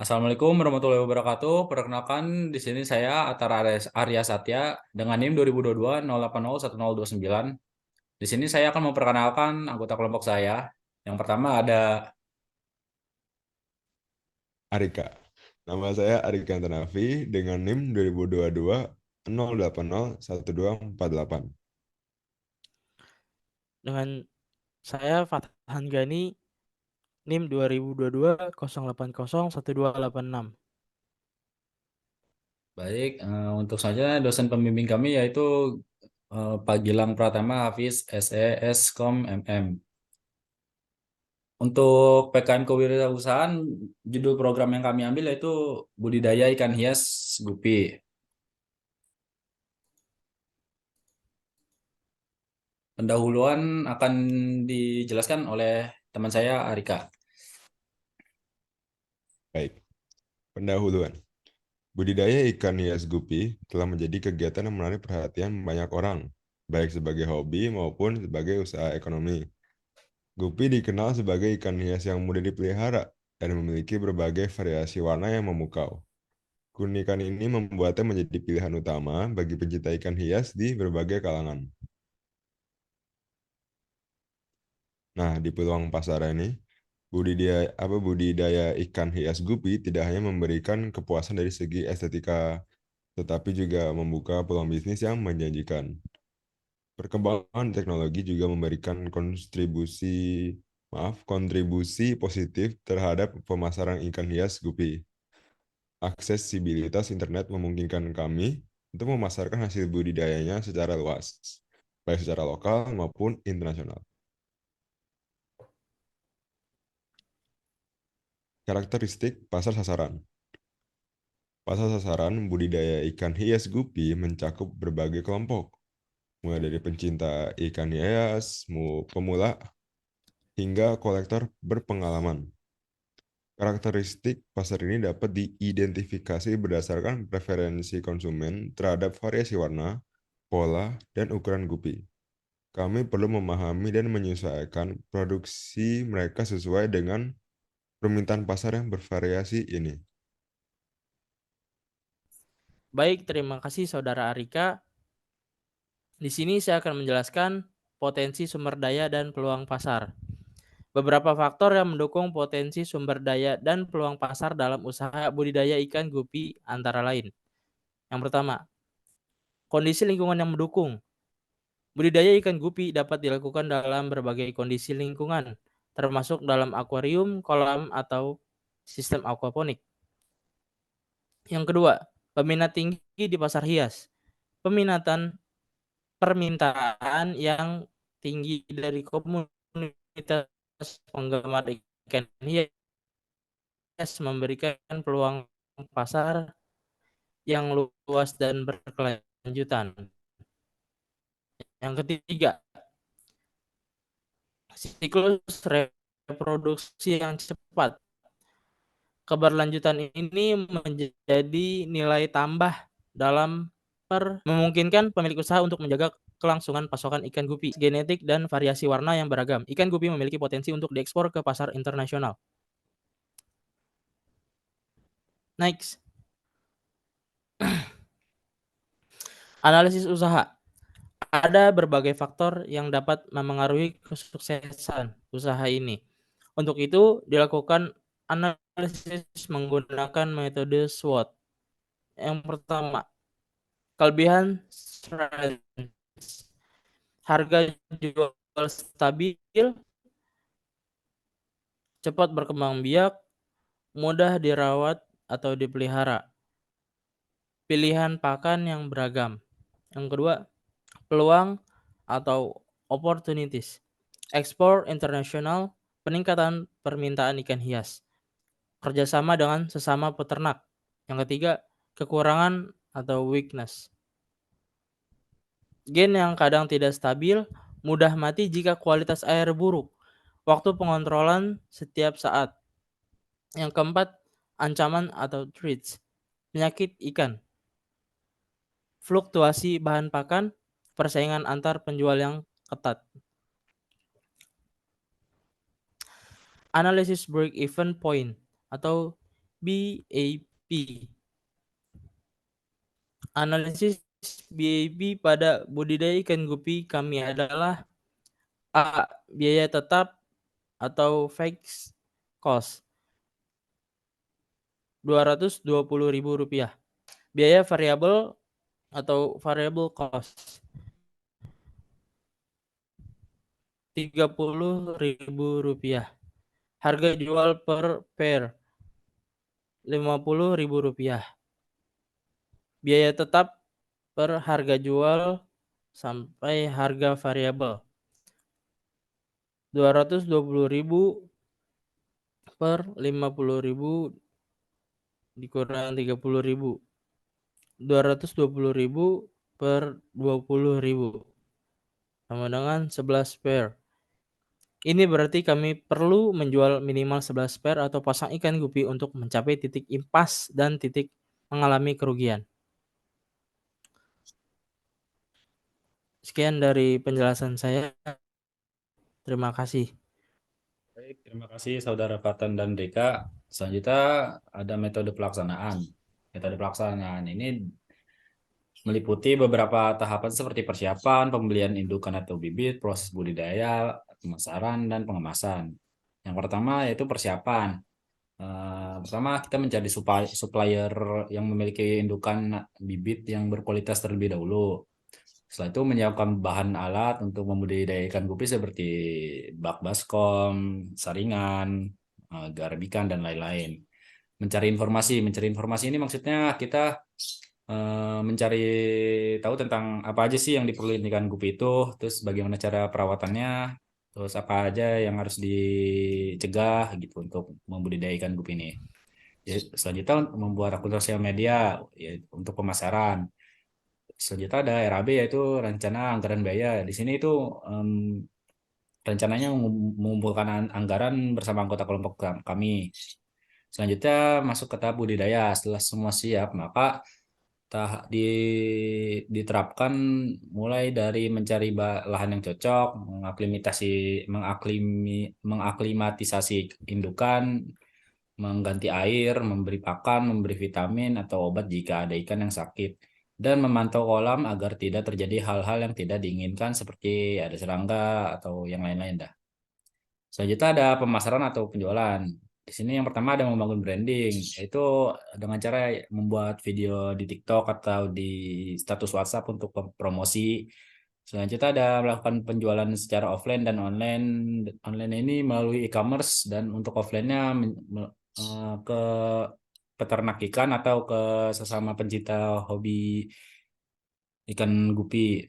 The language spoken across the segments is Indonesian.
Assalamualaikum warahmatullahi wabarakatuh. Perkenalkan di sini saya Atara Arya Satya dengan NIM 2022 0801029. Di sini saya akan memperkenalkan anggota kelompok saya. Yang pertama ada Arika. Nama saya Arika Antanafi dengan NIM 2022 0801248. Dengan saya Fathan Gani NIM 2022 0801286. baik. Untuk saja dosen pembimbing kami yaitu Pak Gilang Pratama Hafiz SES Kom MM. Untuk PKN Kewirausahaan, judul program yang kami ambil yaitu budidaya ikan hias gupi. Pendahuluan akan dijelaskan oleh teman saya Arika. Baik, pendahuluan. Budidaya ikan hias gupi telah menjadi kegiatan yang menarik perhatian banyak orang, baik sebagai hobi maupun sebagai usaha ekonomi. Gupi dikenal sebagai ikan hias yang mudah dipelihara dan memiliki berbagai variasi warna yang memukau. Keunikan ini membuatnya menjadi pilihan utama bagi pencinta ikan hias di berbagai kalangan. Nah, di peluang pasar ini, budidaya ikan hias gupi tidak hanya memberikan kepuasan dari segi estetika, tetapi juga membuka peluang bisnis yang menjanjikan. Perkembangan teknologi juga memberikan kontribusi positif terhadap pemasaran ikan hias gupi. Aksesibilitas internet memungkinkan kami untuk memasarkan hasil budidayanya secara luas, baik secara lokal maupun internasional. Karakteristik pasar sasaran. Pasar sasaran budidaya ikan hias gupi mencakup berbagai kelompok, mulai dari pencinta ikan hias, pemula, hingga kolektor berpengalaman. Karakteristik pasar ini dapat diidentifikasi berdasarkan preferensi konsumen terhadap variasi warna, pola, dan ukuran gupi. Kami perlu memahami dan menyesuaikan produksi mereka sesuai dengan permintaan pasar yang bervariasi ini. Baik, terima kasih Saudara Arika. Di sini saya akan menjelaskan potensi sumber daya dan peluang pasar. Beberapa faktor yang mendukung potensi sumber daya dan peluang pasar dalam usaha budidaya ikan gupi antara lain. Yang pertama, kondisi lingkungan yang mendukung. Budidaya ikan gupi dapat dilakukan dalam berbagai kondisi lingkungan, termasuk dalam akuarium, kolam, atau sistem aquaponik. Yang kedua, peminat tinggi di pasar hias. Permintaan yang tinggi dari komunitas penggemar ikan hias memberikan peluang pasar yang luas dan berkelanjutan. Yang ketiga, siklus reproduksi yang cepat. Keberlanjutan ini menjadi nilai tambah dalam memungkinkan pemilik usaha untuk menjaga kelangsungan pasokan ikan gupi, genetik, dan variasi warna yang beragam. Ikan gupi memiliki potensi untuk diekspor ke pasar internasional. Next, analisis usaha. Ada berbagai faktor yang dapat memengaruhi kesuksesan usaha ini. Untuk itu, dilakukan analisis menggunakan metode SWOT. Yang pertama, kelebihan strength. Harga jual stabil, cepat berkembang biak, mudah dirawat atau dipelihara. Pilihan pakan yang beragam. Yang kedua, peluang atau opportunities. Ekspor internasional, peningkatan permintaan ikan hias. Kerjasama dengan sesama peternak. Yang ketiga, kekurangan atau weakness. Gen yang kadang tidak stabil, mudah mati jika kualitas air buruk. Waktu pengontrolan setiap saat. Yang keempat, ancaman atau threats. Penyakit ikan. Fluktuasi bahan pakan, persaingan antar penjual yang ketat. Analisis break-even point atau BAP. Analisis BAP pada budidaya ikan gupi kami adalah: A. Biaya tetap atau fixed cost Rp220.000. Biaya variabel atau variable cost Rp30.000. Harga jual per pair Rp50.000. Biaya tetap per harga jual sampai harga variabel Rp220.000 per Rp50.000 dikurang Rp30.000. Rp220.000 per Rp20.000 sama dengan 11 pair. Ini berarti kami perlu menjual minimal 11 pair atau pasang ikan gupi untuk mencapai titik impas dan titik mengalami kerugian. Sekian dari penjelasan saya. Terima kasih. Baik, terima kasih Saudara Fatan dan Rika. Selanjutnya ada metode pelaksanaan. Metode pelaksanaan ini meliputi beberapa tahapan seperti persiapan, pembelian indukan atau bibit, proses budidaya, pemasaran, dan pengemasan. Yang pertama yaitu persiapan. Pertama kita mencari supplier yang memiliki indukan bibit yang berkualitas terlebih dahulu. Setelah itu menyiapkan bahan alat untuk membudidaya ikan gupi seperti bak baskom, saringan, garabikan, dan lain-lain. Mencari informasi ini maksudnya kita mencari tahu tentang apa aja sih yang diperlukan ikan gupi itu, terus bagaimana cara perawatannya, terus apa aja yang harus dicegah gitu untuk membudidaya ikan gupi ini. Selanjutnya membuat akun sosial media ya, untuk pemasaran. Selanjutnya ada RAB yaitu rencana anggaran biaya. Di sini itu rencananya mengumpulkan anggaran bersama anggota kelompok kami. Selanjutnya masuk ke tahap budidaya. Setelah semua siap, maka diterapkan mulai dari mencari lahan yang cocok, mengaklimatisasi indukan, mengganti air, memberi pakan, memberi vitamin atau obat jika ada ikan yang sakit, dan memantau kolam agar tidak terjadi hal-hal yang tidak diinginkan seperti ada serangga atau yang lain-lain dah. Selanjutnya ada pemasaran atau penjualan. Di sini yang pertama ada membangun branding, yaitu dengan cara membuat video di TikTok atau di status WhatsApp untuk promosi. Selanjutnya ada melakukan penjualan secara offline dan online. Online ini melalui e-commerce, dan untuk offline-nya ke peternak ikan atau ke sesama pencinta hobi ikan gupi.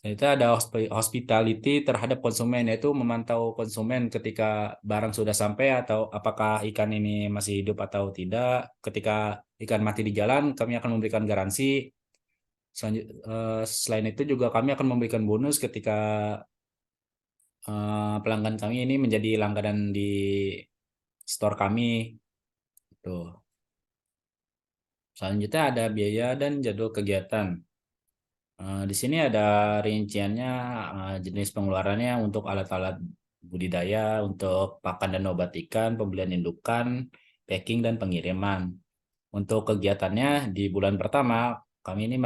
Itu ada hospitality terhadap konsumen, yaitu memantau konsumen ketika barang sudah sampai atau apakah ikan ini masih hidup atau tidak. Ketika ikan mati di jalan, kami akan memberikan garansi. Selain itu juga kami akan memberikan bonus ketika pelanggan kami ini menjadi langganan di store kami. Tuh. Selanjutnya ada biaya dan jadwal kegiatan. Di sini ada rinciannya, jenis pengeluarannya untuk alat-alat budidaya, untuk pakan dan obat ikan, pembelian indukan, packing, dan pengiriman. Untuk kegiatannya di bulan pertama, kami ini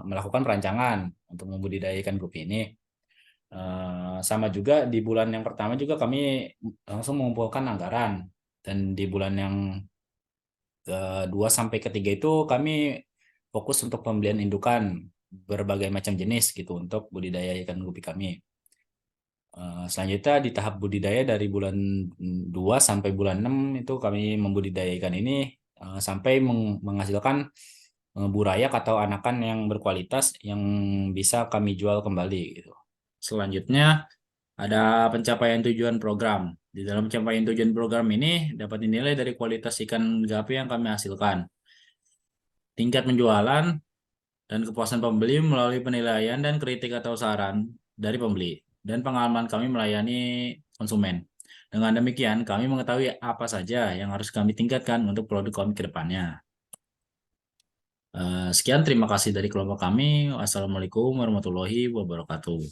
melakukan perancangan untuk membudidaya ikan gupi ini. Sama juga di bulan yang pertama juga kami langsung mengumpulkan anggaran. Dan di bulan yang kedua sampai ketiga itu kami fokus untuk pembelian indukan berbagai macam jenis gitu untuk budidaya ikan gupi kami. Selanjutnya di tahap budidaya dari bulan 2 sampai bulan 6 itu kami membudidaya ikan ini sampai menghasilkan burayak atau anakan yang berkualitas yang bisa kami jual kembali gitu. Selanjutnya ada pencapaian tujuan program. Di dalam pencapaian tujuan program ini dapat dinilai dari kualitas ikan gupi yang kami hasilkan, tingkat penjualan, dan kepuasan pembeli melalui penilaian dan kritik atau saran dari pembeli, dan pengalaman kami melayani konsumen. Dengan demikian, kami mengetahui apa saja yang harus kami tingkatkan untuk produk kami ke depannya. Sekian, terima kasih dari kelompok kami. Wassalamualaikum warahmatullahi wabarakatuh.